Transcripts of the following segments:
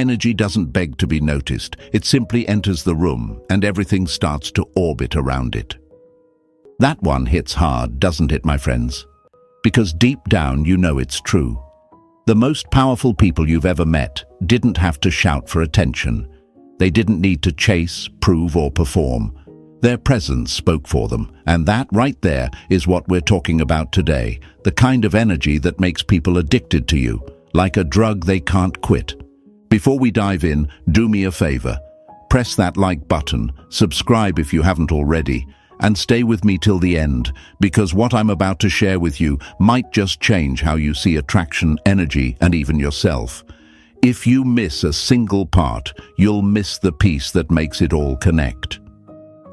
Energy doesn't beg to be noticed. It simply enters the room, and everything starts to orbit around it. That one hits hard, doesn't it, my friends? Because deep down you know it's true. The most powerful people you've ever met didn't have to shout for attention. They didn't need to chase, prove, or perform. Their presence spoke for them, and that right there is what we're talking about today, the kind of energy that makes people addicted to you, like a drug they can't quit. Before we dive in, do me a favor. Press that like button, subscribe if you haven't already, and stay with me till the end, because what I'm about to share with you might just change how you see attraction, energy, and even yourself. If you miss a single part, you'll miss the piece that makes it all connect.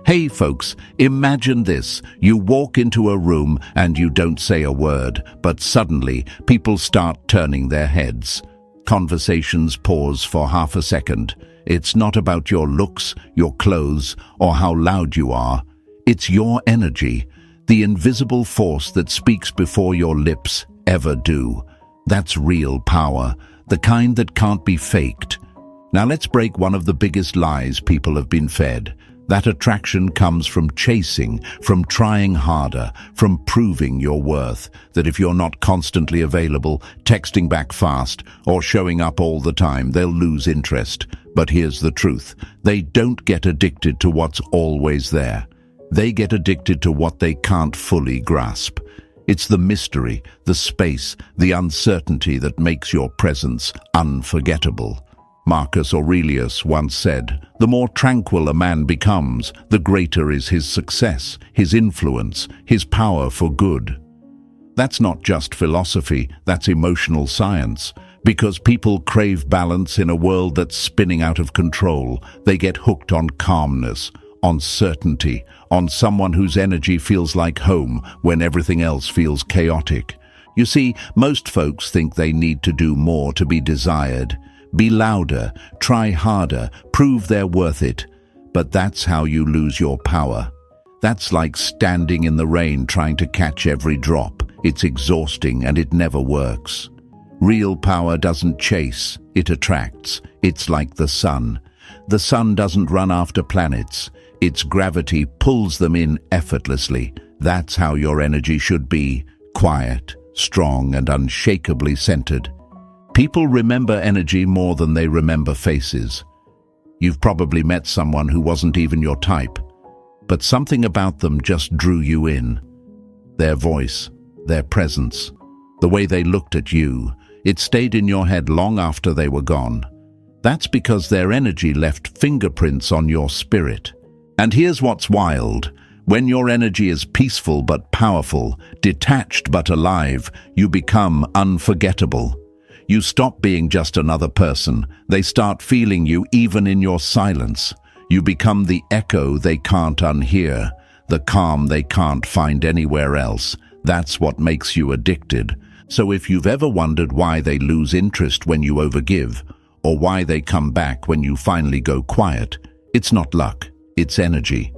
Hey folks, imagine this. You walk into a room and you don't say a word, but suddenly people start turning their heads. Conversations pause for half a second. It's not about your looks, your clothes, or how loud you are. It's your energy, the invisible force that speaks before your lips ever do. That's real power, the kind that can't be faked. Now let's break one of the biggest lies people have been fed. That attraction comes from chasing, from trying harder, from proving your worth. That if you're not constantly available, texting back fast, or showing up all the time, they'll lose interest. But here's the truth. They don't get addicted to what's always there. They get addicted to what they can't fully grasp. It's the mystery, the space, the uncertainty that makes your presence unforgettable. Marcus Aurelius once said, "The more tranquil a man becomes, the greater is his success, his influence, his power for good." That's not just philosophy, that's emotional science. Because people crave balance in a world that's spinning out of control, they get hooked on calmness, on certainty, on someone whose energy feels like home when everything else feels chaotic. You see, most folks think they need to do more to be desired. Be louder, try harder, prove they're worth it. But that's how you lose your power. That's like standing in the rain trying to catch every drop. It's exhausting and it never works. Real power doesn't chase, it attracts. It's like the sun. The sun doesn't run after planets. Its gravity pulls them in effortlessly. That's how your energy should be, quiet, strong, and unshakably centered. People remember energy more than they remember faces. You've probably met someone who wasn't even your type, but something about them just drew you in. Their voice, their presence, the way they looked at you, it stayed in your head long after they were gone. That's because their energy left fingerprints on your spirit. And here's what's wild. When your energy is peaceful but powerful, detached but alive, you become unforgettable. You stop being just another person. They start feeling you even in your silence. You become the echo they can't unhear, the calm they can't find anywhere else. That's what makes you addicted. So if you've ever wondered why they lose interest when you overgive, or why they come back when you finally go quiet, it's not luck. It's energy.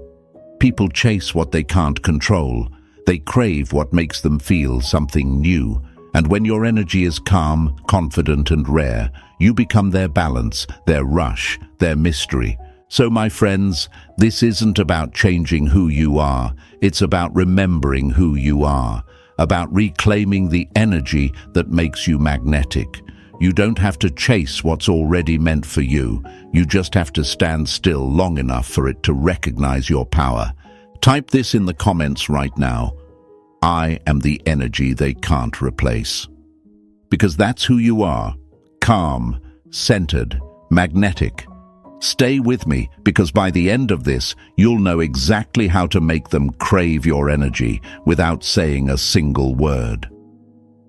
People chase what they can't control. They crave what makes them feel something new. And when your energy is calm, confident, and rare, you become their balance, their rush, their mystery. So, my friends, this isn't about changing who you are. It's about remembering who you are, about reclaiming the energy that makes you magnetic. You don't have to chase what's already meant for you. You just have to stand still long enough for it to recognize your power. Type this in the comments right now. I am the energy they can't replace. Because that's who you are. Calm, centered, magnetic. Stay with me, because by the end of this, you'll know exactly how to make them crave your energy without saying a single word.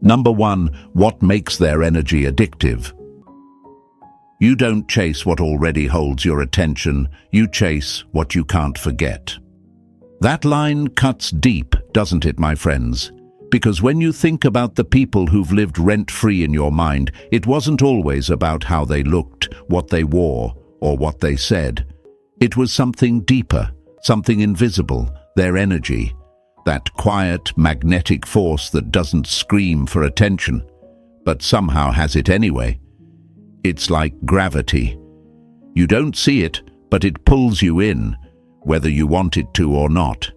Number 1, what makes their energy addictive? You don't chase what already holds your attention, you chase what you can't forget. That line cuts deep, doesn't it, my friends? Because when you think about the people who've lived rent-free in your mind, it wasn't always about how they looked, what they wore, or what they said. It was something deeper, something invisible, their energy. That quiet, magnetic force that doesn't scream for attention, but somehow has it anyway. It's like gravity. You don't see it, but it pulls you in, whether you want it to or not.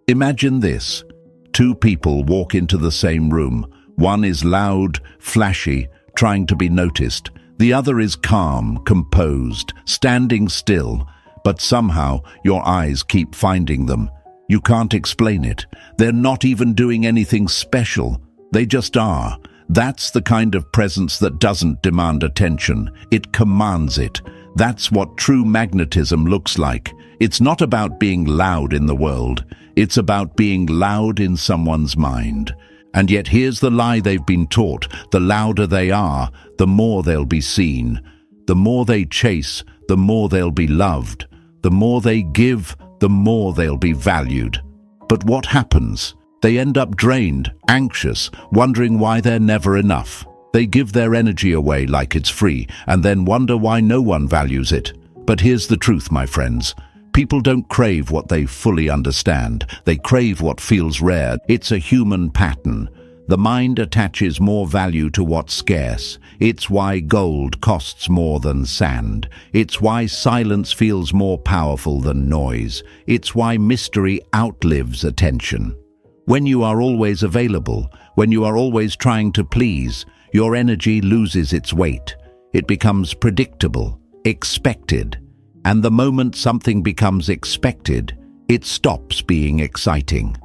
Imagine this. Two people walk into the same room. One is loud, flashy, trying to be noticed. The other is calm, composed, standing still, but somehow your eyes keep finding them. You can't explain it. They're not even doing anything special. They just are. That's the kind of presence that doesn't demand attention. It commands it. That's what true magnetism looks like. It's not about being loud in the world. It's about being loud in someone's mind. And yet here's the lie they've been taught. The louder they are, the more they'll be seen. The more they chase, the more they'll be loved. The more they give, the more they'll be valued. But what happens? They end up drained, anxious, wondering why they're never enough. They give their energy away like it's free, and then wonder why no one values it. But here's the truth, my friends. People don't crave what they fully understand. They crave what feels rare. It's a human pattern. The mind attaches more value to what's scarce. It's why gold costs more than sand. It's why silence feels more powerful than noise. It's why mystery outlives attention. When you are always available, when you are always trying to please, your energy loses its weight. It becomes predictable, expected. And the moment something becomes expected, it stops being exciting.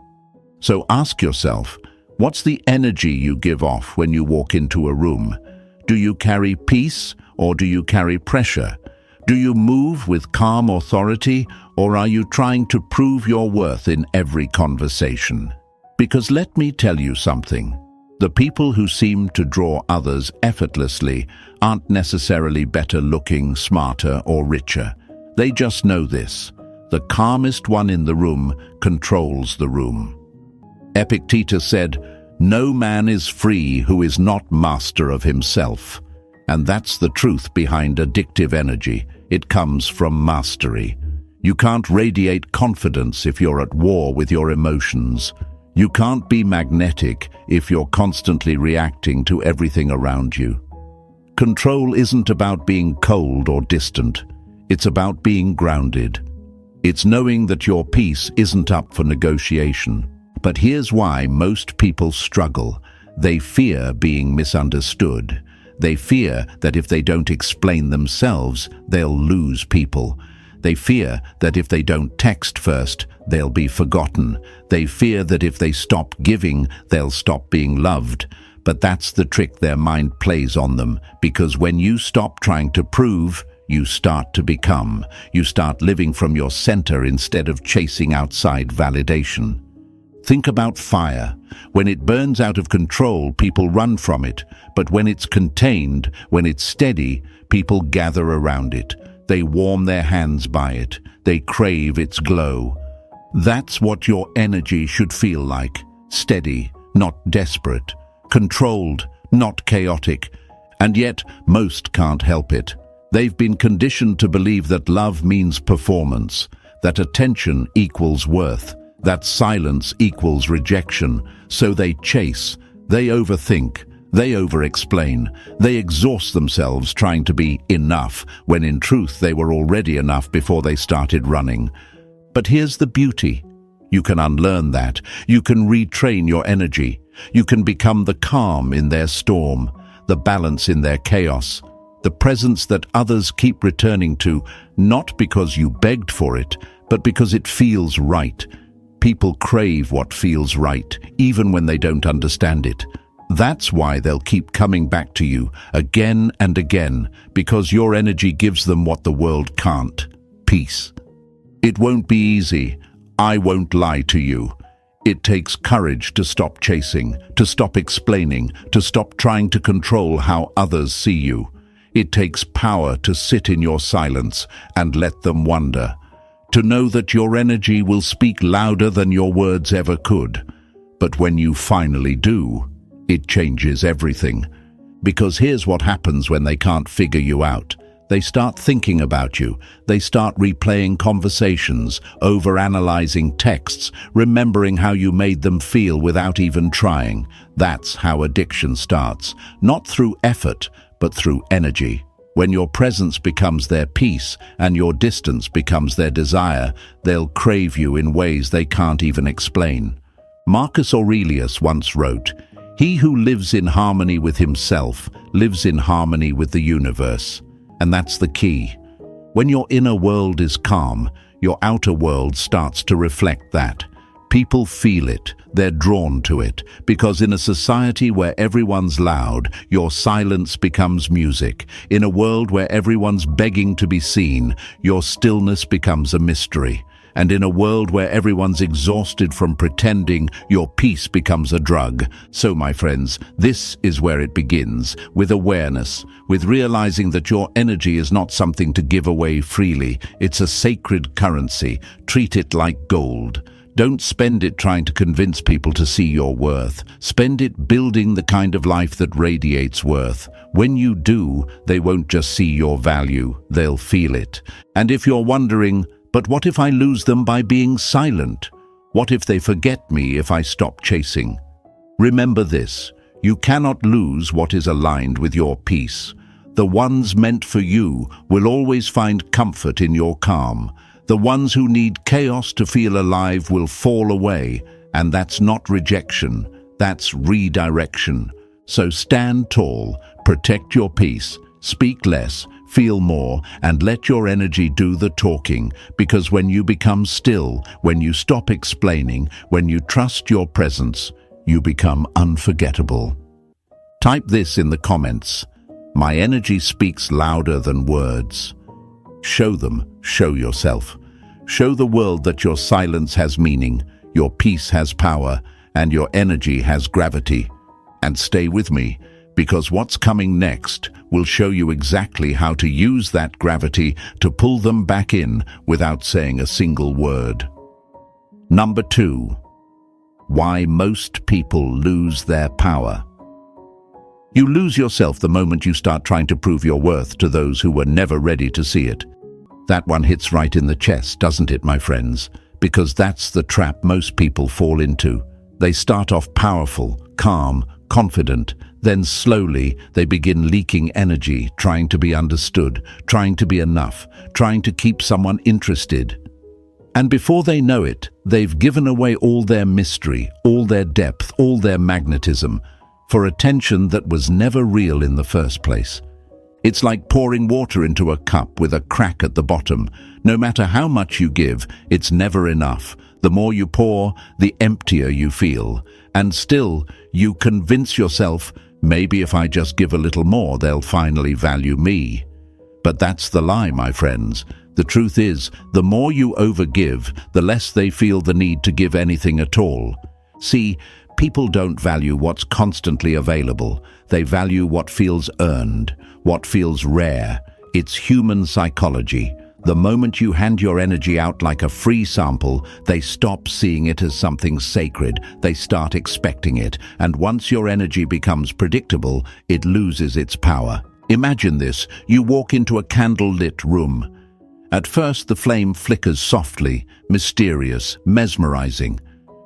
So ask yourself, what's the energy you give off when you walk into a room? Do you carry peace or do you carry pressure? Do you move with calm authority or are you trying to prove your worth in every conversation? Because let me tell you something. The people who seem to draw others effortlessly aren't necessarily better looking, smarter, or richer. They just know this. The calmest one in the room controls the room. Epictetus said, "No man is free who is not master of himself." And that's the truth behind addictive energy. It comes from mastery. You can't radiate confidence if you're at war with your emotions. You can't be magnetic if you're constantly reacting to everything around you. Control isn't about being cold or distant. It's about being grounded. It's knowing that your peace isn't up for negotiation. But here's why most people struggle. They fear being misunderstood. They fear that if they don't explain themselves, they'll lose people. They fear that if they don't text first, they'll be forgotten. They fear that if they stop giving, they'll stop being loved. But that's the trick their mind plays on them, because when you stop trying to prove, you start to become. You start living from your center instead of chasing outside validation. Think about fire. When it burns out of control, people run from it. But when it's contained, when it's steady, people gather around it. They warm their hands by it. They crave its glow. That's what your energy should feel like. Steady, not desperate. Controlled, not chaotic. And yet, most can't help it. They've been conditioned to believe that love means performance, that attention equals worth, that silence equals rejection. So they chase, they overthink, they over-explain, they exhaust themselves trying to be enough, when in truth they were already enough before they started running. But here's the beauty. You can unlearn that. You can retrain your energy. You can become the calm in their storm, the balance in their chaos, the presence that others keep returning to, not because you begged for it, but because it feels right. People crave what feels right, even when they don't understand it. That's why they'll keep coming back to you again and again, because your energy gives them what the world can't: peace. It won't be easy. I won't lie to you. It takes courage to stop chasing, to stop explaining, to stop trying to control how others see you. It takes power to sit in your silence and let them wonder, to know that your energy will speak louder than your words ever could. But when you finally do, it changes everything. Because here's what happens when they can't figure you out. They start thinking about you. They start replaying conversations, overanalyzing texts, remembering how you made them feel without even trying. That's how addiction starts. Not through effort, but through energy. When your presence becomes their peace and your distance becomes their desire, they'll crave you in ways they can't even explain. Marcus Aurelius once wrote, "He who lives in harmony with himself lives in harmony with the universe." And that's the key. When your inner world is calm, your outer world starts to reflect that. People feel it, they're drawn to it, because in a society where everyone's loud, your silence becomes music. In a world where everyone's begging to be seen, your stillness becomes a mystery. And in a world where everyone's exhausted from pretending, your peace becomes a drug. So, my friends, this is where it begins, with awareness, with realizing that your energy is not something to give away freely. It's a sacred currency. Treat it like gold. Don't spend it trying to convince people to see your worth. Spend it building the kind of life that radiates worth. When you do, they won't just see your value, they'll feel it. And if you're wondering, but what if I lose them by being silent? What if they forget me if I stop chasing? Remember this, you cannot lose what is aligned with your peace. The ones meant for you will always find comfort in your calm. The ones who need chaos to feel alive will fall away, and that's not rejection, that's redirection. So stand tall, protect your peace, speak less, feel more, and let your energy do the talking, because when you become still, when you stop explaining, when you trust your presence, you become unforgettable. Type this in the comments. My energy speaks louder than words. Show them, show yourself. Show the world that your silence has meaning, your peace has power, and your energy has gravity. And stay with me, because what's coming next will show you exactly how to use that gravity to pull them back in without saying a single word. Number 2. Why most people lose their power. You lose yourself the moment you start trying to prove your worth to those who were never ready to see it. That one hits right in the chest, doesn't it, my friends? Because that's the trap most people fall into. They start off powerful, calm, confident, then slowly they begin leaking energy, trying to be understood, trying to be enough, trying to keep someone interested. And before they know it, they've given away all their mystery, all their depth, all their magnetism, for attention that was never real in the first place. It's like pouring water into a cup with a crack at the bottom. No matter how much you give, it's never enough. The more you pour, the emptier you feel. And still, you convince yourself, maybe if I just give a little more, they'll finally value me. But that's the lie, my friends. The truth is, the more you overgive, the less they feel the need to give anything at all. See, people don't value what's constantly available. They value what feels earned, what feels rare. It's human psychology. The moment you hand your energy out like a free sample, they stop seeing it as something sacred. They start expecting it. And once your energy becomes predictable, it loses its power. Imagine this. You walk into a candle-lit room. At first, the flame flickers softly, mysterious, mesmerizing.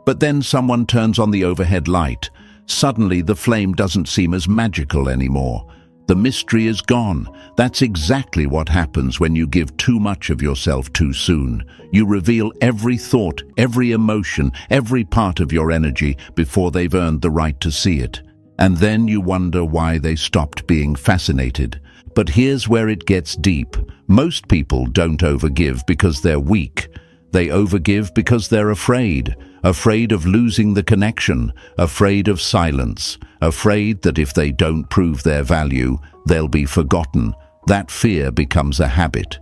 But then someone turns on the overhead light. Suddenly, the flame doesn't seem as magical anymore. The mystery is gone. That's exactly what happens when you give too much of yourself too soon. You reveal every thought, every emotion, every part of your energy before they've earned the right to see it. And then you wonder why they stopped being fascinated. But here's where it gets deep. Most people don't overgive because they're weak. They overgive because they're afraid of losing the connection, afraid of silence, afraid that if they don't prove their value, they'll be forgotten. That fear becomes a habit.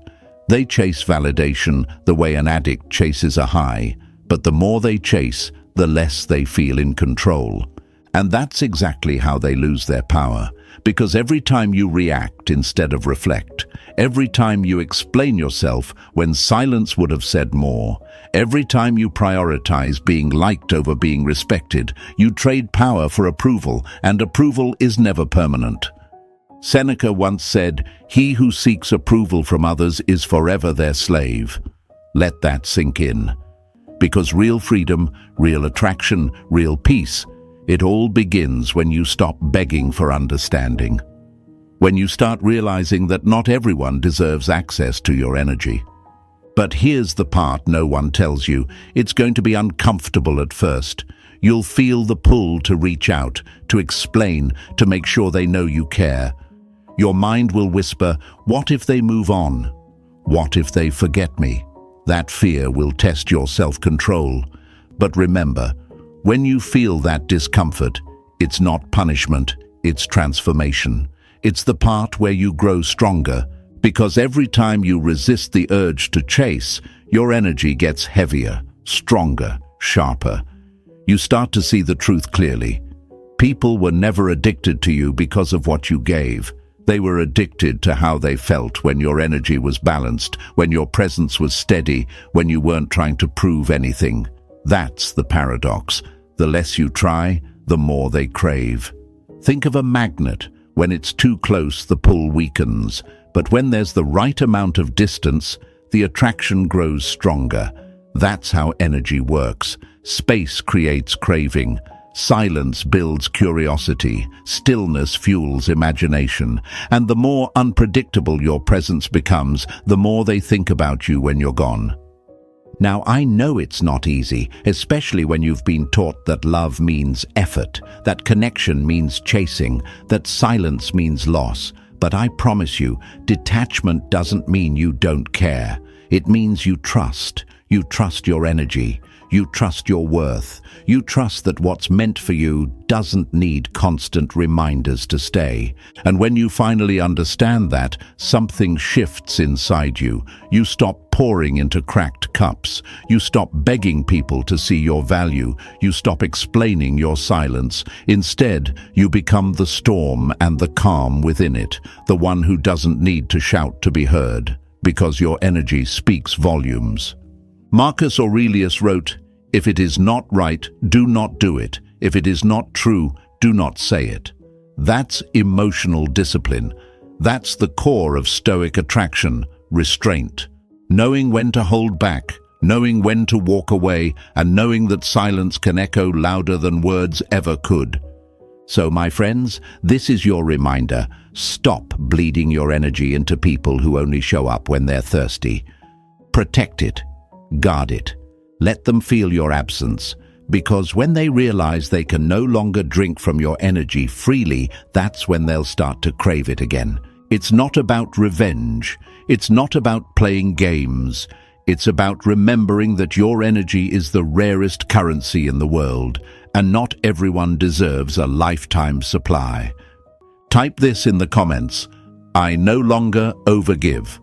They chase validation the way an addict chases a high, but the more they chase, the less they feel in control. And that's exactly how they lose their power. Because every time you react instead of reflect, every time you explain yourself when silence would have said more, every time you prioritize being liked over being respected, you trade power for approval, and approval is never permanent. Seneca once said, "He who seeks approval from others is forever their slave." Let that sink in. Because real freedom, real attraction, real peace, it all begins when you stop begging for understanding. when you start realizing that not everyone deserves access to your energy. But here's the part no one tells you. It's going to be uncomfortable at first. You'll feel the pull to reach out, to explain, to make sure they know you care. Your mind will whisper, what if they move on? What if they forget me? That fear will test your self-control. But remember, when you feel that discomfort, it's not punishment, it's transformation. It's the part where you grow stronger, because every time you resist the urge to chase, your energy gets heavier, stronger, sharper. You start to see the truth clearly. People were never addicted to you because of what you gave. They were addicted to how they felt when your energy was balanced, when your presence was steady, when you weren't trying to prove anything. That's the paradox. The less you try, the more they crave. Think of a magnet. When it's too close, the pull weakens. But when there's the right amount of distance, the attraction grows stronger. That's how energy works. Space creates craving. Silence builds curiosity. Stillness fuels imagination. And the more unpredictable your presence becomes, the more they think about you when you're gone. Now, I know it's not easy, especially when you've been taught that love means effort, that connection means chasing, that silence means loss. But I promise you, detachment doesn't mean you don't care. It means you trust. You trust your energy. You trust your worth. You trust that what's meant for you doesn't need constant reminders to stay. And when you finally understand that, something shifts inside you. You stop pouring into cracked cups. You stop begging people to see your value. You stop explaining your silence. Instead, you become the storm and the calm within it, the one who doesn't need to shout to be heard, because your energy speaks volumes. Marcus Aurelius wrote, "If it is not right, do not do it. If it is not true, do not say it." That's emotional discipline. That's the core of Stoic attraction, restraint. Knowing when to hold back, knowing when to walk away, and knowing that silence can echo louder than words ever could. So, my friends, this is your reminder. Stop bleeding your energy into people who only show up when they're thirsty. Protect it. Guard it. Let them feel your absence, because when they realize they can no longer drink from your energy freely, that's when they'll start to crave it again. It's not about revenge. It's not about playing games. It's about remembering that your energy is the rarest currency in the world, and not everyone deserves a lifetime supply. Type this in the comments. I no longer overgive.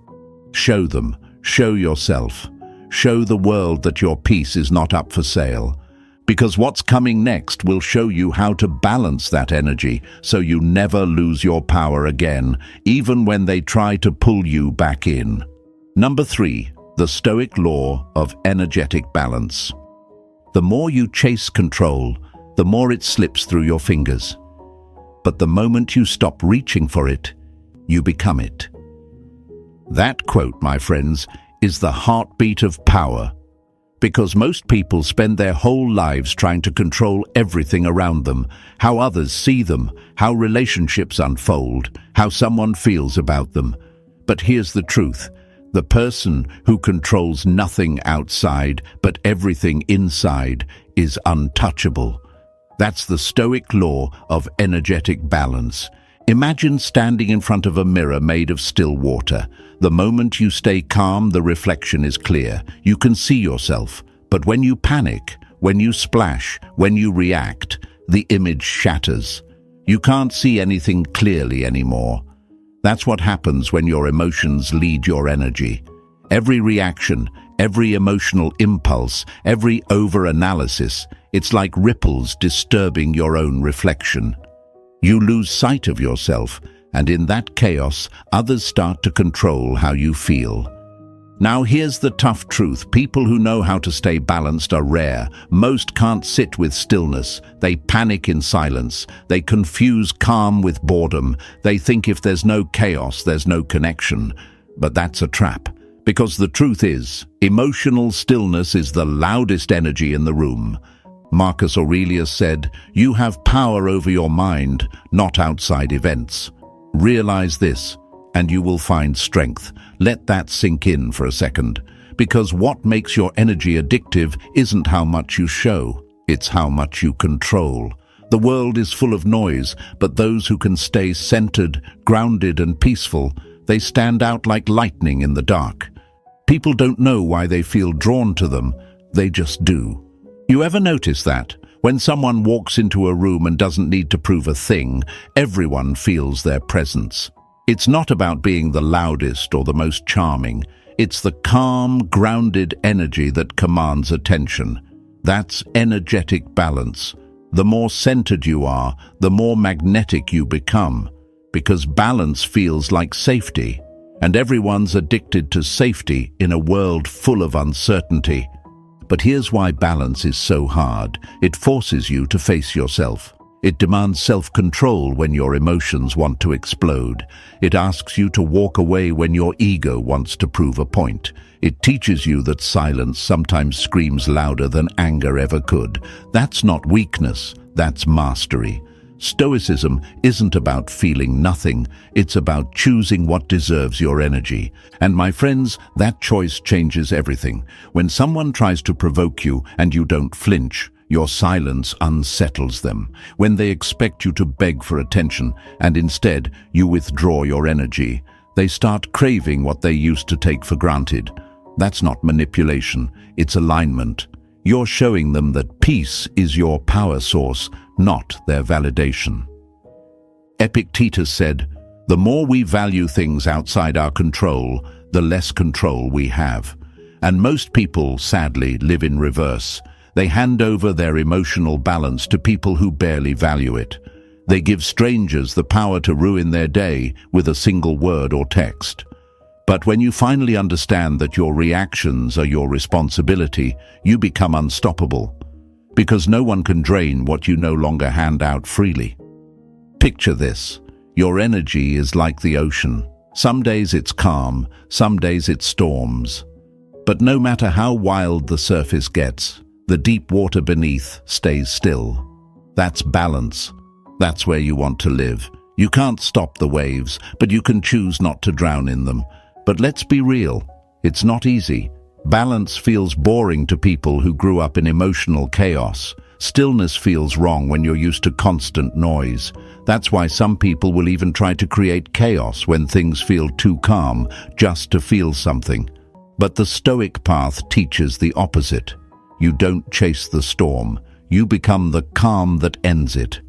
Show them. Show yourself. Show the world that your peace is not up for sale. Because what's coming next will show you how to balance that energy so you never lose your power again, even when they try to pull you back in. Number 3, the Stoic law of energetic balance. The more you chase control, the more it slips through your fingers. But the moment you stop reaching for it, you become it. That quote, my friends, is the heartbeat of power. Because most people spend their whole lives trying to control everything around them, how others see them, how relationships unfold, how someone feels about them. But here's the truth. The person who controls nothing outside but everything inside is untouchable. That's the Stoic law of energetic balance. Imagine standing in front of a mirror made of still water. The moment you stay calm, the reflection is clear. You can see yourself. But when you panic, when you splash, when you react, the image shatters. You can't see anything clearly anymore. That's what happens when your emotions lead your energy. Every reaction, every emotional impulse, every over-analysis, it's like ripples disturbing your own reflection. You lose sight of yourself, and in that chaos, others start to control how you feel. Now here's the tough truth. People who know how to stay balanced are rare. Most can't sit with stillness. They panic in silence. They confuse calm with boredom. They think if there's no chaos, there's no connection. But that's a trap. Because the truth is, emotional stillness is the loudest energy in the room. Marcus Aurelius said, "You have power over your mind, not outside events." Realize this, and you will find strength. Let that sink in for a second, because what makes your energy addictive isn't how much you show, it's how much you control. The world is full of noise, but those who can stay centered, grounded, and peaceful, they stand out like lightning in the dark. People don't know why they feel drawn to them, they just do. You ever notice that? When someone walks into a room and doesn't need to prove a thing, everyone feels their presence. It's not about being the loudest or the most charming. It's the calm, grounded energy that commands attention. That's energetic balance. The more centered you are, the more magnetic you become, because balance feels like safety, and everyone's addicted to safety in a world full of uncertainty. But here's why balance is so hard. It forces you to face yourself. It demands self-control when your emotions want to explode. It asks you to walk away when your ego wants to prove a point. It teaches you that silence sometimes screams louder than anger ever could. That's not weakness, that's mastery. Stoicism isn't about feeling nothing, it's about choosing what deserves your energy. And my friends, that choice changes everything. When someone tries to provoke you and you don't flinch, your silence unsettles them. When they expect you to beg for attention and instead you withdraw your energy, they start craving what they used to take for granted. That's not manipulation, it's alignment. You're showing them that peace is your power source, not their validation. Epictetus said, "The more we value things outside our control, the less control we have." And most people, sadly, live in reverse. They hand over their emotional balance to people who barely value it. They give strangers the power to ruin their day with a single word or text. But when you finally understand that your reactions are your responsibility, you become unstoppable. Because no one can drain what you no longer hand out freely. Picture this. Your energy is like the ocean. Some days it's calm, some days it storms. But no matter how wild the surface gets, the deep water beneath stays still. That's balance. That's where you want to live. You can't stop the waves, but you can choose not to drown in them. But let's be real, it's not easy. Balance feels boring to people who grew up in emotional chaos. Stillness feels wrong when you're used to constant noise. That's why some people will even try to create chaos when things feel too calm, just to feel something. But the Stoic path teaches the opposite. You don't chase the storm, you become the calm that ends it.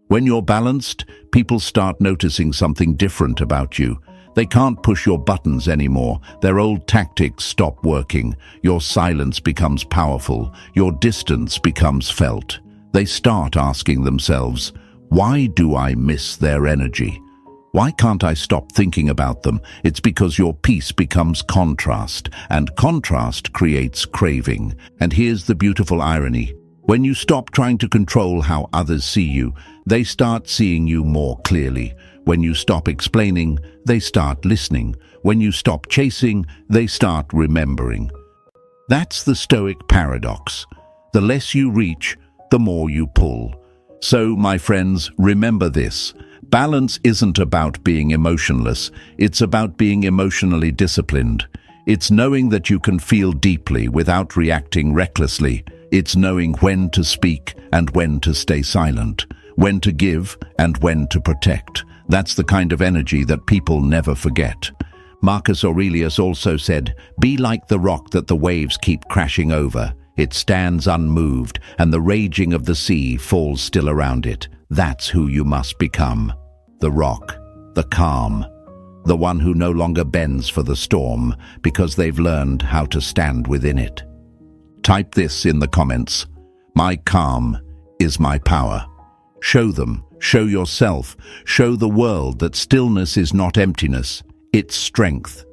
When you're balanced, people start noticing something different about you. They can't push your buttons anymore. Their old tactics stop working. Your silence becomes powerful. Your distance becomes felt. They start asking themselves, why do I miss their energy? Why can't I stop thinking about them? It's because your peace becomes contrast, and contrast creates craving. And here's the beautiful irony. When you stop trying to control how others see you, they start seeing you more clearly. When you stop explaining, they start listening. When you stop chasing, they start remembering. That's the Stoic paradox. The less you reach, the more you pull. So, my friends, remember this. Balance isn't about being emotionless. It's about being emotionally disciplined. It's knowing that you can feel deeply without reacting recklessly. It's knowing when to speak and when to stay silent, when to give and when to protect. That's the kind of energy that people never forget. Marcus Aurelius also said, "Be like the rock that the waves keep crashing over. It stands unmoved, and the raging of the sea falls still around it." That's who you must become. The rock, the calm, the one who no longer bends for the storm because they've learned how to stand within it. Type this in the comments. My calm is my power. Show them, show yourself, show the world that stillness is not emptiness, it's strength.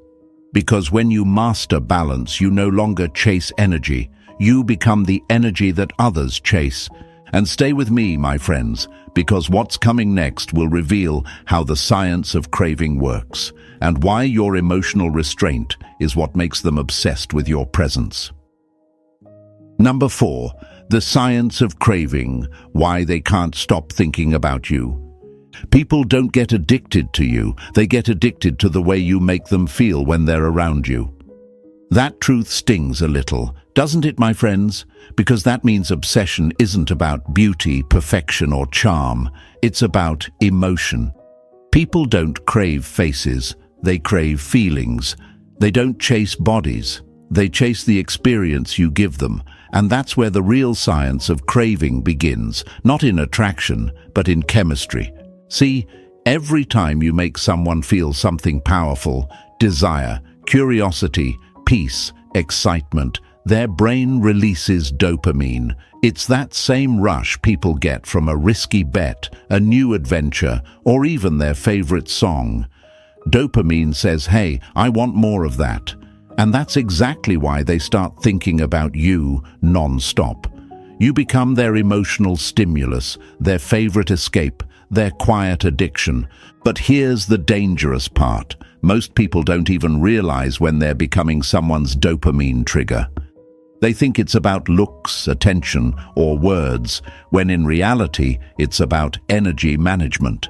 Because when you master balance, you no longer chase energy. You become the energy that others chase. And stay with me, my friends, because what's coming next will reveal how the science of craving works and why your emotional restraint is what makes them obsessed with your presence. Number 4, the science of craving, why they can't stop thinking about you. People don't get addicted to you, they get addicted to the way you make them feel when they're around you. That truth stings a little, doesn't it, my friends? Because that means obsession isn't about beauty, perfection, or charm. It's about emotion. People don't crave faces, they crave feelings. They don't chase bodies, they chase the experience you give them. And that's where the real science of craving begins, not in attraction, but in chemistry. See, every time you make someone feel something powerful, desire, curiosity, peace, excitement, their brain releases dopamine. It's that same rush people get from a risky bet, a new adventure, or even their favorite song. Dopamine says, hey, I want more of that. And that's exactly why they start thinking about you non-stop. You become their emotional stimulus, their favorite escape, their quiet addiction. But here's the dangerous part. Most people don't even realize when they're becoming someone's dopamine trigger. They think it's about looks, attention, or words, when in reality, it's about energy management.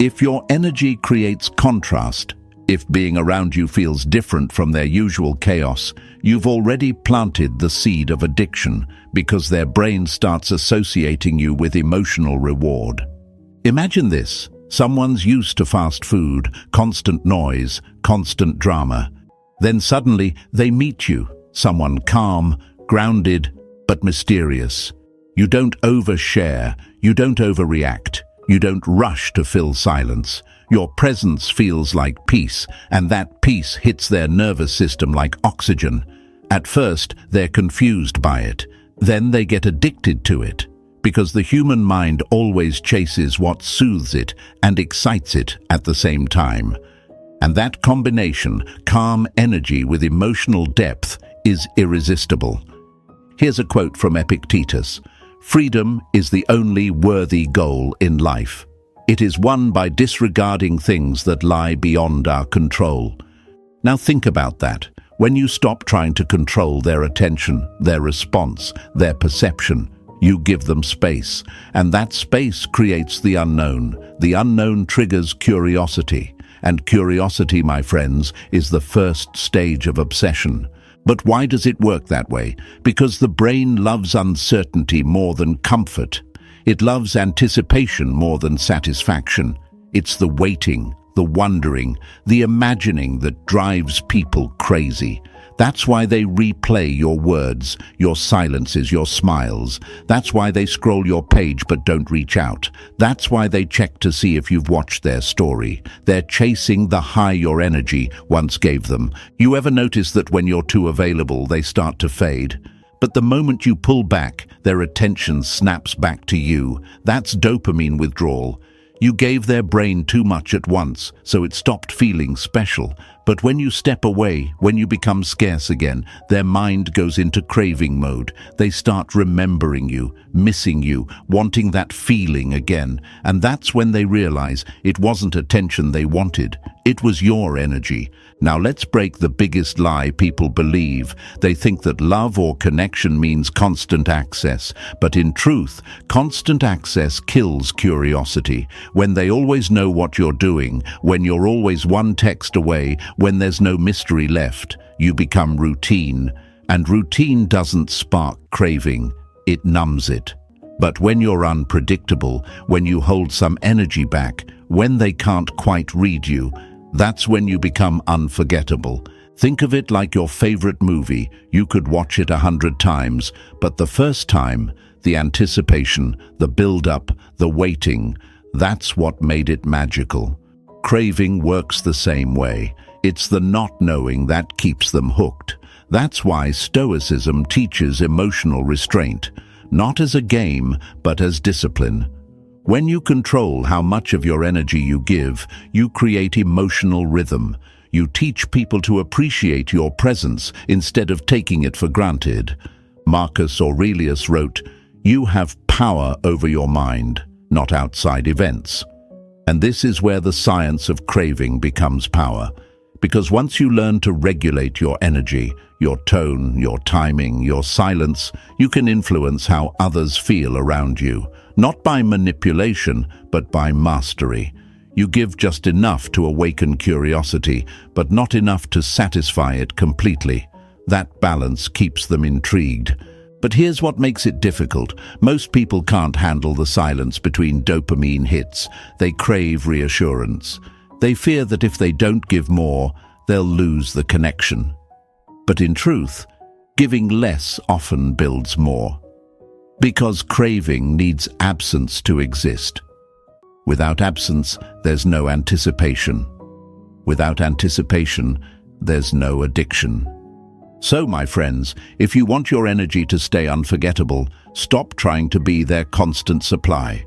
If your energy creates contrast, if being around you feels different from their usual chaos, you've already planted the seed of addiction because their brain starts associating you with emotional reward. Imagine this. Someone's used to fast food, constant noise, constant drama. Then suddenly they meet you, someone calm, grounded, but mysterious. You don't overshare, you don't overreact, you don't rush to fill silence. Your presence feels like peace, and that peace hits their nervous system like oxygen. At first, they're confused by it. Then they get addicted to it. Because the human mind always chases what soothes it and excites it at the same time. And that combination, calm energy with emotional depth, is irresistible. Here's a quote from Epictetus. "Freedom is the only worthy goal in life. It is won by disregarding things that lie beyond our control." Now think about that. When you stop trying to control their attention, their response, their perception, you give them space, and that space creates the unknown. The unknown triggers curiosity, and curiosity, my friends, is the first stage of obsession. But why does it work that way? Because the brain loves uncertainty more than comfort. It loves anticipation more than satisfaction. It's the waiting, the wondering, the imagining that drives people crazy. That's why they replay your words, your silences, your smiles. That's why they scroll your page but don't reach out. That's why they check to see if you've watched their story. They're chasing the high your energy once gave them. You ever notice that when you're too available, they start to fade? But the moment you pull back, their attention snaps back to you. That's dopamine withdrawal. You gave their brain too much at once, so it stopped feeling special. But when you step away, when you become scarce again, their mind goes into craving mode. They start remembering you, missing you, wanting that feeling again. And that's when they realize it wasn't attention they wanted. It was your energy. Now let's break the biggest lie people believe. They think that love or connection means constant access. But in truth, constant access kills curiosity. When they always know what you're doing, when you're always one text away, when there's no mystery left, you become routine. And routine doesn't spark craving, it numbs it. But when you're unpredictable, when you hold some energy back, when they can't quite read you, that's when you become unforgettable. Think of it like your favorite movie. You could watch it 100 times, but the first time, the anticipation, the build-up, the waiting, that's what made it magical. Craving works the same way. It's the not knowing that keeps them hooked. That's why Stoicism teaches emotional restraint, not as a game, but as discipline. When you control how much of your energy you give, you create emotional rhythm. You teach people to appreciate your presence instead of taking it for granted. Marcus Aurelius wrote, "You have power over your mind, not outside events." And this is where the science of craving becomes power. Because once you learn to regulate your energy, your tone, your timing, your silence, you can influence how others feel around you. not by manipulation, but by mastery. You give just enough to awaken curiosity, but not enough to satisfy it completely. That balance keeps them intrigued. But here's what makes it difficult. Most people can't handle the silence between dopamine hits. They crave reassurance. They fear that if they don't give more, they'll lose the connection. But in truth, giving less often builds more. Because craving needs absence to exist. Without absence, there's no anticipation. Without anticipation, there's no addiction. So, my friends, if you want your energy to stay unforgettable, stop trying to be their constant supply.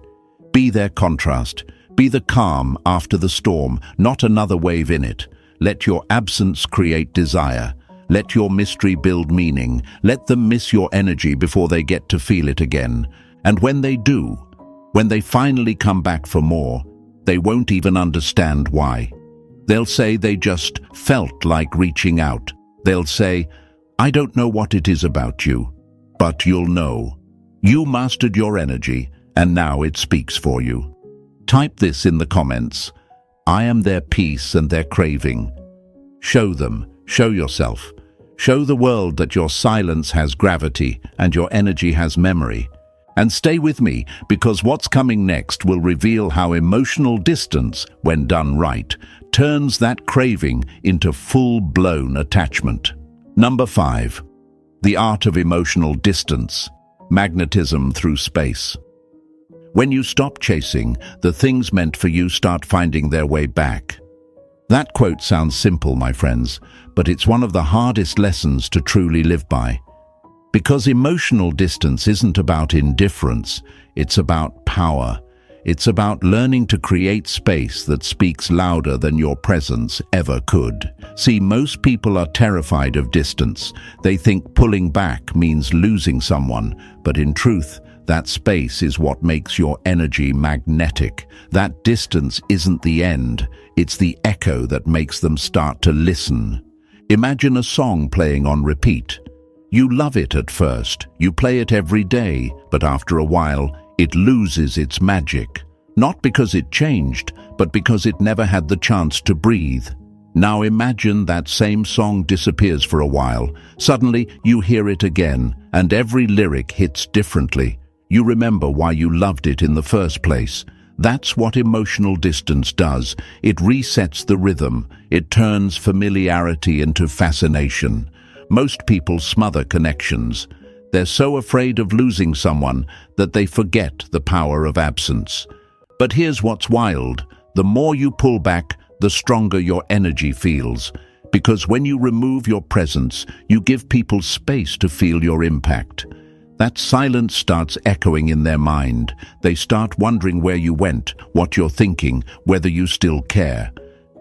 Be their contrast. Be the calm after the storm, not another wave in it. Let your absence create desire. Let your mystery build meaning. Let them miss your energy before they get to feel it again. And when they do, when they finally come back for more, they won't even understand why. They'll say they just felt like reaching out. They'll say, "I don't know what it is about you," but you'll know. You mastered your energy, and now it speaks for you. Type this in the comments. I am their peace and their craving. Show them, show yourself. Show the world that your silence has gravity and your energy has memory. And stay with me, because what's coming next will reveal how emotional distance, when done right, turns that craving into full-blown attachment. Number 5. The art of emotional distance. Magnetism through space. When you stop chasing, the things meant for you start finding their way back. That quote sounds simple, my friends, but it's one of the hardest lessons to truly live by. Because emotional distance isn't about indifference, it's about power. It's about learning to create space that speaks louder than your presence ever could. See, most people are terrified of distance. They think pulling back means losing someone, but in truth, that space is what makes your energy magnetic. That distance isn't the end, it's the echo that makes them start to listen. Imagine a song playing on repeat. You love it at first, you play it every day, but after a while, it loses its magic. Not because it changed, but because it never had the chance to breathe. Now imagine that same song disappears for a while. Suddenly, you hear it again, and every lyric hits differently. You remember why you loved it in the first place. That's what emotional distance does. It resets the rhythm. It turns familiarity into fascination. Most people smother connections. They're so afraid of losing someone that they forget the power of absence. But here's what's wild. The more you pull back, the stronger your energy feels. Because when you remove your presence, you give people space to feel your impact. That silence starts echoing in their mind. They start wondering where you went, what you're thinking, whether you still care.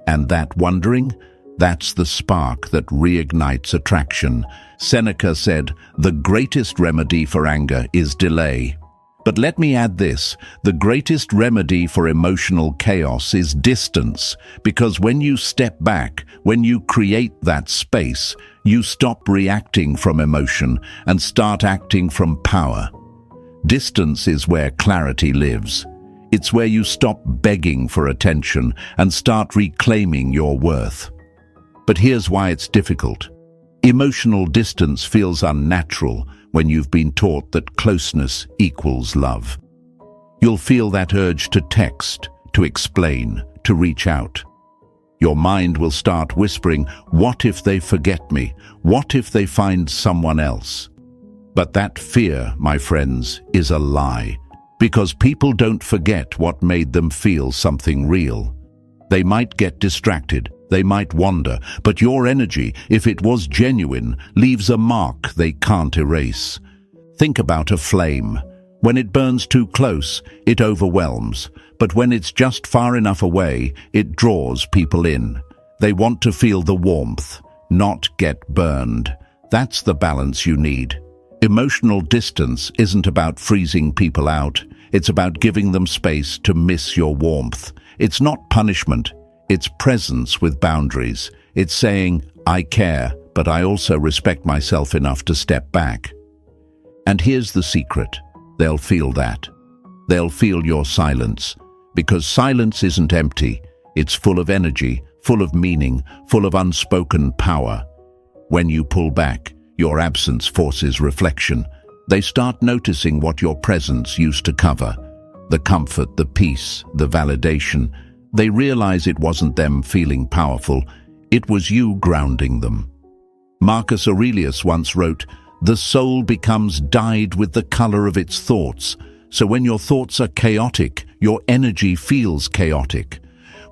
And that wondering, that's the spark that reignites attraction. Seneca said, "The greatest remedy for anger is delay." But let me add this, the greatest remedy for emotional chaos is distance, because when you step back, when you create that space, you stop reacting from emotion and start acting from power. Distance is where clarity lives. It's where you stop begging for attention and start reclaiming your worth. But here's why it's difficult. Emotional distance feels unnatural when you've been taught that closeness equals love. You'll feel that urge to text, to explain, to reach out. Your mind will start whispering, what if they forget me? What if they find someone else? But that fear, my friends, is a lie. Because people don't forget what made them feel something real. They might get distracted, they might wander, but your energy, if it was genuine, leaves a mark they can't erase. Think about a flame. When it burns too close, it overwhelms. But when it's just far enough away, it draws people in. They want to feel the warmth, not get burned. That's the balance you need. Emotional distance isn't about freezing people out. It's about giving them space to miss your warmth. It's not punishment. It's presence with boundaries. It's saying, I care, but I also respect myself enough to step back. And here's the secret. They'll feel that. They'll feel your silence, because silence isn't empty. It's full of energy, full of meaning, full of unspoken power. When you pull back, your absence forces reflection. They start noticing what your presence used to cover. The comfort, the peace, the validation. They realize it wasn't them feeling powerful, it was you grounding them. Marcus Aurelius once wrote, "The soul becomes dyed with the color of its thoughts." So when your thoughts are chaotic, your energy feels chaotic.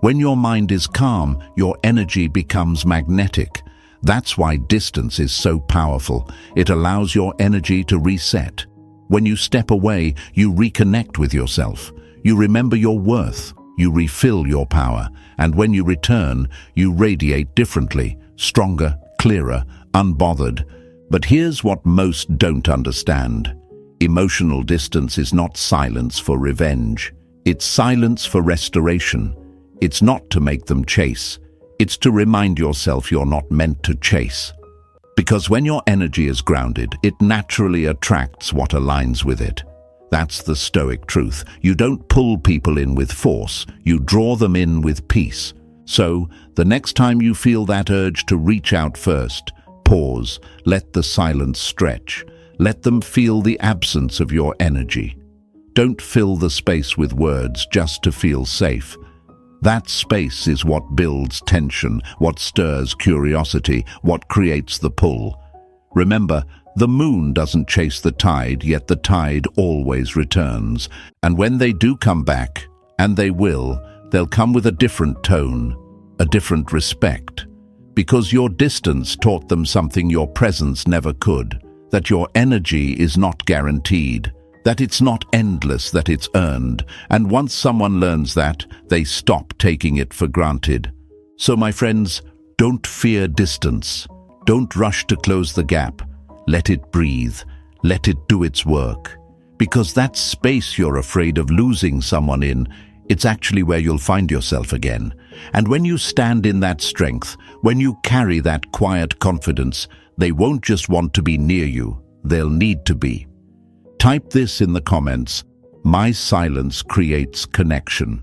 When your mind is calm, your energy becomes magnetic. That's why distance is so powerful. It allows your energy to reset. When you step away, you reconnect with yourself. You remember your worth. You refill your power. And when you return, you radiate differently, stronger, clearer, unbothered. But here's what most don't understand. Emotional distance is not silence for revenge. It's silence for restoration. It's not to make them chase. It's to remind yourself you're not meant to chase. Because when your energy is grounded, it naturally attracts what aligns with it. That's the Stoic truth. You don't pull people in with force, you draw them in with peace. So, the next time you feel that urge to reach out first, pause, let the silence stretch. Let them feel the absence of your energy. Don't fill the space with words just to feel safe. That space is what builds tension, what stirs curiosity, what creates the pull. Remember, the moon doesn't chase the tide, yet the tide always returns. And when they do come back, and they will, they'll come with a different tone, a different respect. Because your distance taught them something your presence never could, that your energy is not guaranteed, that it's not endless, that it's earned. And once someone learns that, they stop taking it for granted. So my friends, don't fear distance. Don't rush to close the gap. Let it breathe. Let it do its work. Because that space you're afraid of losing someone in, it's actually where you'll find yourself again. And when you stand in that strength, when you carry that quiet confidence, they won't just want to be near you, they'll need to be. Type this in the comments. My silence creates connection.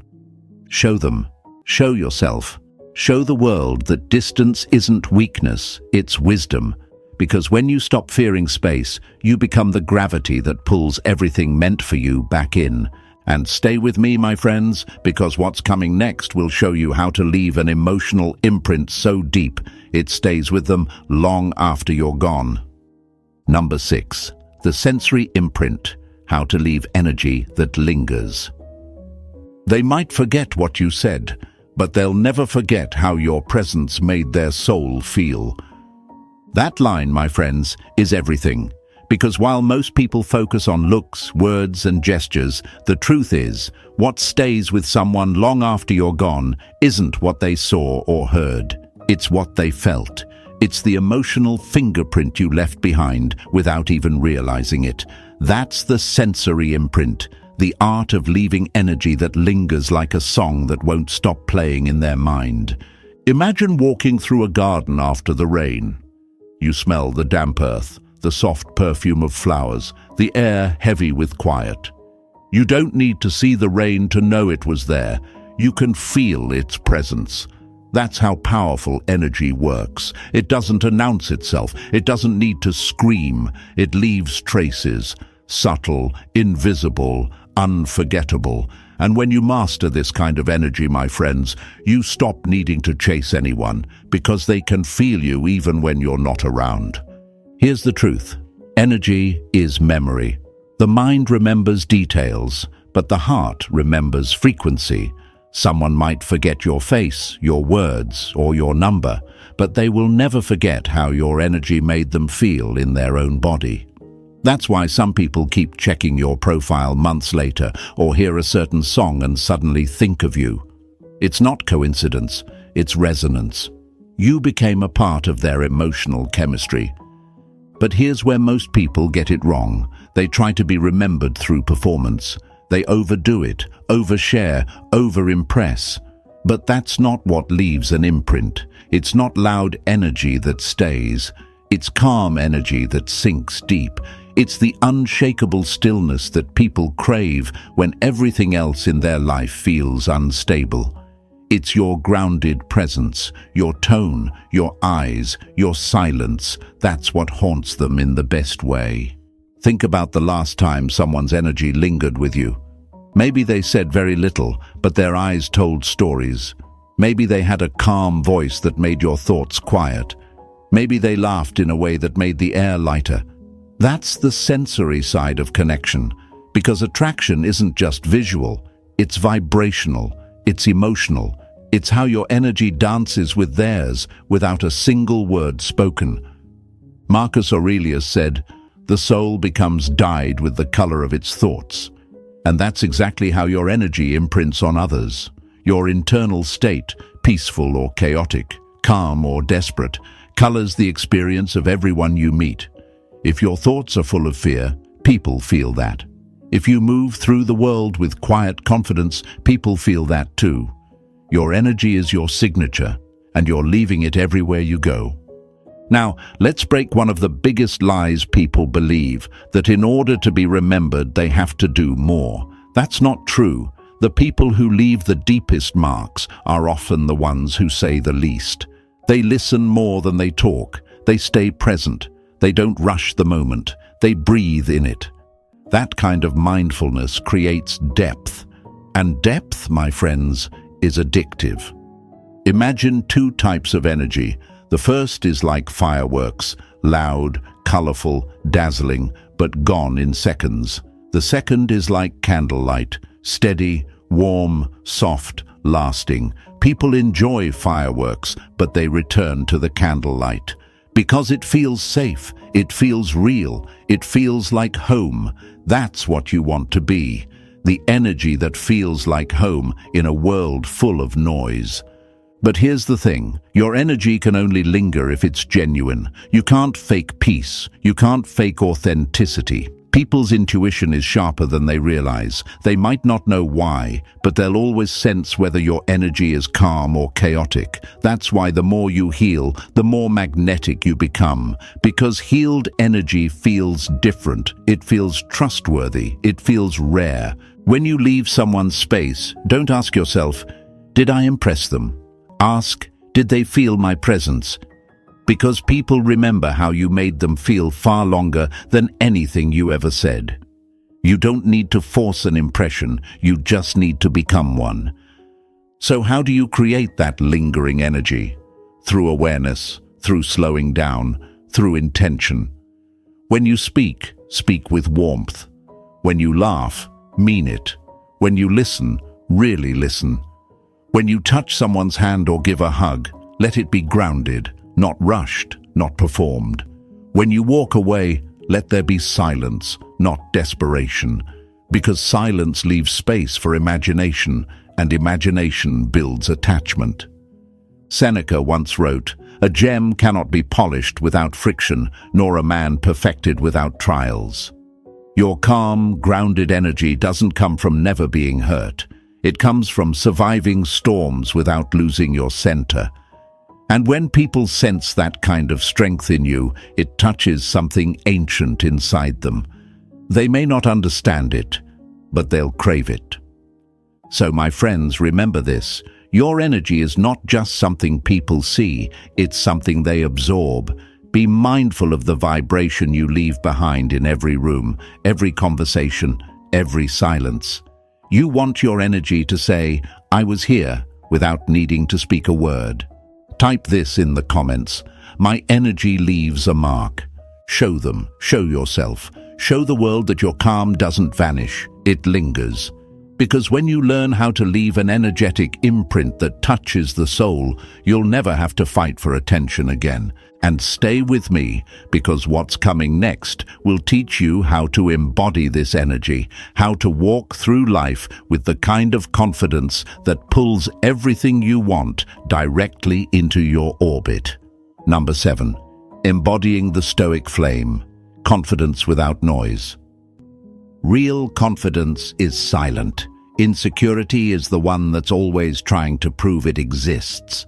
Show them. Show yourself. Show the world that distance isn't weakness, it's wisdom. Because when you stop fearing space, you become the gravity that pulls everything meant for you back in. And stay with me, my friends, because what's coming next will show you how to leave an emotional imprint so deep it stays with them long after you're gone. Number 6. The sensory imprint, how to leave energy that lingers. They might forget what you said, but they'll never forget how your presence made their soul feel. That line, my friends, is everything. Because while most people focus on looks, words, and gestures, the truth is, what stays with someone long after you're gone isn't what they saw or heard. It's what they felt. It's the emotional fingerprint you left behind without even realizing it. That's the sensory imprint, the art of leaving energy that lingers like a song that won't stop playing in their mind. Imagine walking through a garden after the rain. You smell the damp earth, the soft perfume of flowers, the air heavy with quiet. You don't need to see the rain to know it was there. You can feel its presence. That's how powerful energy works. It doesn't announce itself. It doesn't need to scream. It leaves traces, subtle, invisible, unforgettable. And when you master this kind of energy, my friends, you stop needing to chase anyone because they can feel you even when you're not around. Here's the truth. Energy is memory. The mind remembers details, but the heart remembers frequency. Someone might forget your face, your words, or your number, but they will never forget how your energy made them feel in their own body. That's why some people keep checking your profile months later, or hear a certain song and suddenly think of you. It's not coincidence, it's resonance. You became a part of their emotional chemistry. But here's where most people get it wrong. They try to be remembered through performance. They overdo it, overshare, over-impress. But that's not what leaves an imprint. It's not loud energy that stays. It's calm energy that sinks deep. It's the unshakable stillness that people crave when everything else in their life feels unstable. It's your grounded presence, your tone, your eyes, your silence. That's what haunts them in the best way. Think about the last time someone's energy lingered with you. Maybe they said very little, but their eyes told stories. Maybe they had a calm voice that made your thoughts quiet. Maybe they laughed in a way that made the air lighter. That's the sensory side of connection, because attraction isn't just visual, it's vibrational, it's emotional. It's how your energy dances with theirs without a single word spoken. Marcus Aurelius said, "The soul becomes dyed with the color of its thoughts." And that's exactly how your energy imprints on others. Your internal state, peaceful or chaotic, calm or desperate, colors the experience of everyone you meet. If your thoughts are full of fear, people feel that. If you move through the world with quiet confidence, people feel that too. Your energy is your signature, and you're leaving it everywhere you go. Now, let's break one of the biggest lies people believe, that in order to be remembered, they have to do more. That's not true. The people who leave the deepest marks are often the ones who say the least. They listen more than they talk. They stay present. They don't rush the moment. They breathe in it. That kind of mindfulness creates depth. And depth, my friends, is addictive. Imagine two types of energy. The first is like fireworks, loud, colorful, dazzling, but gone in seconds. The second is like candlelight, steady, warm, soft, lasting. People enjoy fireworks, but they return to the candlelight. Because it feels safe, it feels real, it feels like home. That's what you want to be. The energy that feels like home in a world full of noise. But here's the thing, your energy can only linger if it's genuine. You can't fake peace. You can't fake authenticity. People's intuition is sharper than they realize. They might not know why, but they'll always sense whether your energy is calm or chaotic. That's why the more you heal, the more magnetic you become. Because healed energy feels different. It feels trustworthy. It feels rare. When you leave someone's space, don't ask yourself, did I impress them? Ask, did they feel my presence? Because people remember how you made them feel far longer than anything you ever said. You don't need to force an impression, you just need to become one. So how do you create that lingering energy? Through awareness, through slowing down, through intention. When you speak, speak with warmth. When you laugh, mean it. When you listen, really listen. When you touch someone's hand or give a hug, let it be grounded, not rushed, not performed. When you walk away, let there be silence, not desperation, because silence leaves space for imagination, and imagination builds attachment. Seneca once wrote, "A gem cannot be polished without friction, nor a man perfected without trials." Your calm, grounded energy doesn't come from never being hurt. It comes from surviving storms without losing your center. And when people sense that kind of strength in you, it touches something ancient inside them. They may not understand it, but they'll crave it. So, my friends, remember this. Your energy is not just something people see, it's something they absorb. Be mindful of the vibration you leave behind in every room, every conversation, every silence. You want your energy to say, "I was here," without needing to speak a word. Type this in the comments. My energy leaves a mark. Show them, show yourself. Show the world that your calm doesn't vanish, it lingers. Because when you learn how to leave an energetic imprint that touches the soul, you'll never have to fight for attention again. And stay with me, because what's coming next will teach you how to embody this energy, how to walk through life with the kind of confidence that pulls everything you want directly into your orbit. Number 7. Embodying the Stoic flame. Confidence without noise. Real confidence is silent. Insecurity is the one that's always trying to prove it exists.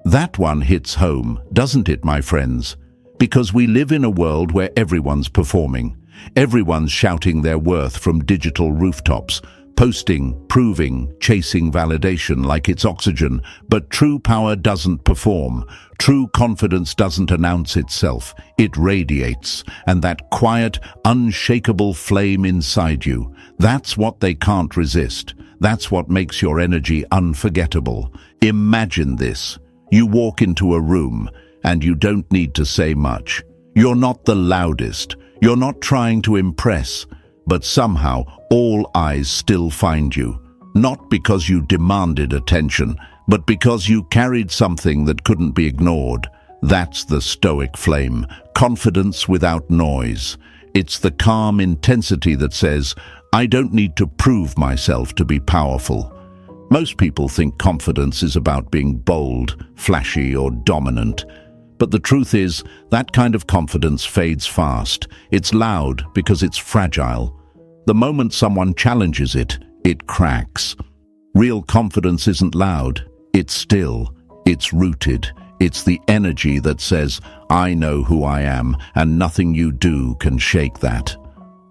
That one hits home, doesn't it, my friends? Because we live in a world where everyone's performing. Everyone's shouting their worth from digital rooftops, posting, proving, chasing validation like it's oxygen. But true power doesn't perform. True confidence doesn't announce itself. It radiates. And that quiet, unshakable flame inside you, that's what they can't resist. That's what makes your energy unforgettable. Imagine this. You walk into a room and you don't need to say much. You're not the loudest. You're not trying to impress. But somehow, all eyes still find you. Not because you demanded attention, but because you carried something that couldn't be ignored. That's the Stoic flame, confidence without noise. It's the calm intensity that says, I don't need to prove myself to be powerful. Most people think confidence is about being bold, flashy, or dominant. But the truth is, that kind of confidence fades fast. It's loud because it's fragile. The moment someone challenges it, it cracks. Real confidence isn't loud. It's still. It's rooted. It's the energy that says, I know who I am, and nothing you do can shake that.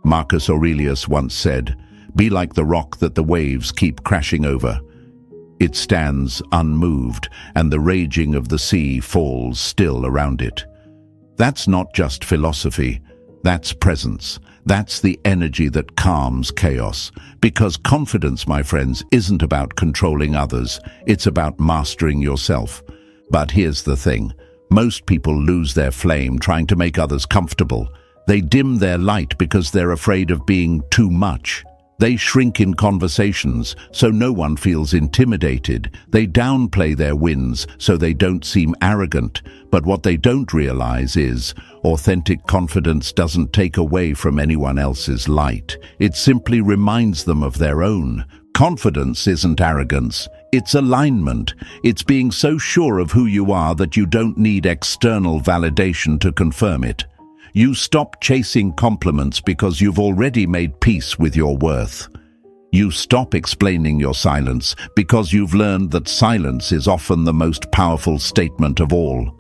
Marcus Aurelius once said, be like the rock that the waves keep crashing over. It stands unmoved, and the raging of the sea falls still around it. That's not just philosophy. That's presence. That's the energy that calms chaos. Because confidence, my friends, isn't about controlling others. It's about mastering yourself. But here's the thing. Most people lose their flame trying to make others comfortable. They dim their light because they're afraid of being too much. They shrink in conversations so no one feels intimidated. They downplay their wins so they don't seem arrogant. But what they don't realize is, authentic confidence doesn't take away from anyone else's light. It simply reminds them of their own. Confidence isn't arrogance. It's alignment. It's being so sure of who you are that you don't need external validation to confirm it. You stop chasing compliments because you've already made peace with your worth. You stop explaining your silence because you've learned that silence is often the most powerful statement of all.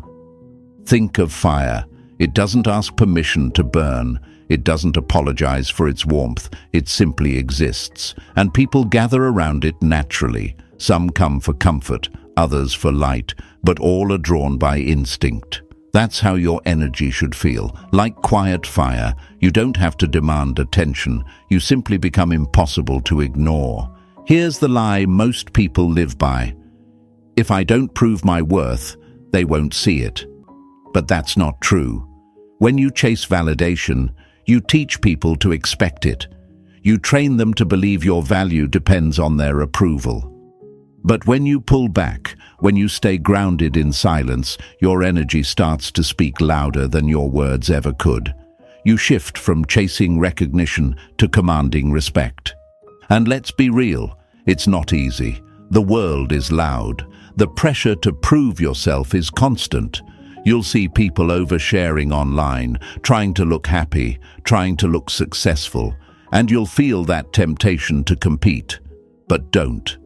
Think of fire. It doesn't ask permission to burn. It doesn't apologize for its warmth. It simply exists. And people gather around it naturally. Some come for comfort, others for light, but all are drawn by instinct. That's how your energy should feel. Like quiet fire, you don't have to demand attention. You simply become impossible to ignore. Here's the lie most people live by. If I don't prove my worth, they won't see it. But that's not true. When you chase validation, you teach people to expect it. You train them to believe your value depends on their approval. But when you pull back, when you stay grounded in silence, your energy starts to speak louder than your words ever could. You shift from chasing recognition to commanding respect. And let's be real, it's not easy. The world is loud. The pressure to prove yourself is constant. You'll see people oversharing online, trying to look happy, trying to look successful, and you'll feel that temptation to compete. But don't.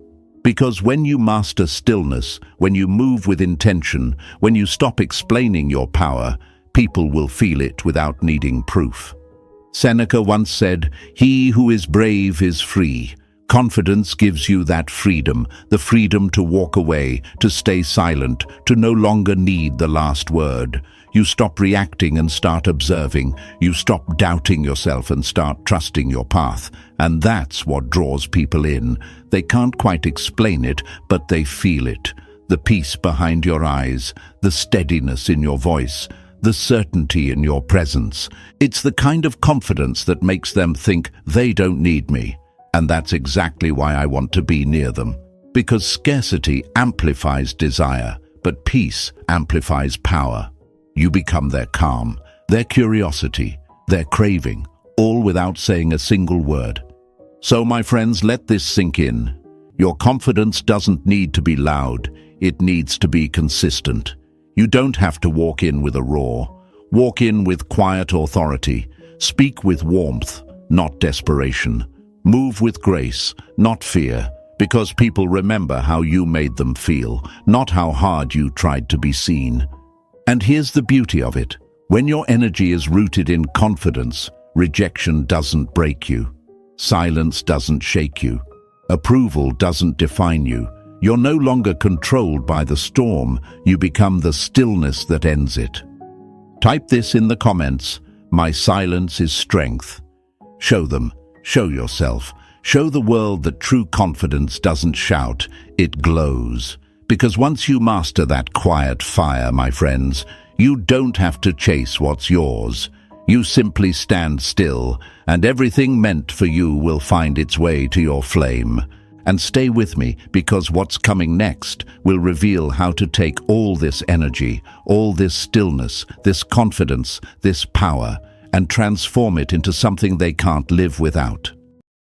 Because when you master stillness, when you move with intention, when you stop explaining your power, people will feel it without needing proof. Seneca once said, "He who is brave is free." Confidence gives you that freedom, the freedom to walk away, to stay silent, to no longer need the last word. You stop reacting and start observing. You stop doubting yourself and start trusting your path. And that's what draws people in. They can't quite explain it, but they feel it. The peace behind your eyes, the steadiness in your voice, the certainty in your presence. It's the kind of confidence that makes them think they don't need me. And that's exactly why I want to be near them. Because scarcity amplifies desire, but peace amplifies power. You become their calm, their curiosity, their craving, all without saying a single word. So, my friends, let this sink in. Your confidence doesn't need to be loud. It needs to be consistent. You don't have to walk in with a roar. Walk in with quiet authority. Speak with warmth, not desperation. Move with grace, not fear, because people remember how you made them feel, not how hard you tried to be seen. And here's the beauty of it. When your energy is rooted in confidence, rejection doesn't break you. Silence doesn't shake you. Approval doesn't define you. You're no longer controlled by the storm. You become the stillness that ends it. Type this in the comments. My silence is strength. Show them. Show yourself. Show the world that true confidence doesn't shout, it glows. Because once you master that quiet fire, my friends, you don't have to chase what's yours. You simply stand still, and everything meant for you will find its way to your flame. And stay with me, because what's coming next will reveal how to take all this energy, all this stillness, this confidence, this power, and transform it into something they can't live without.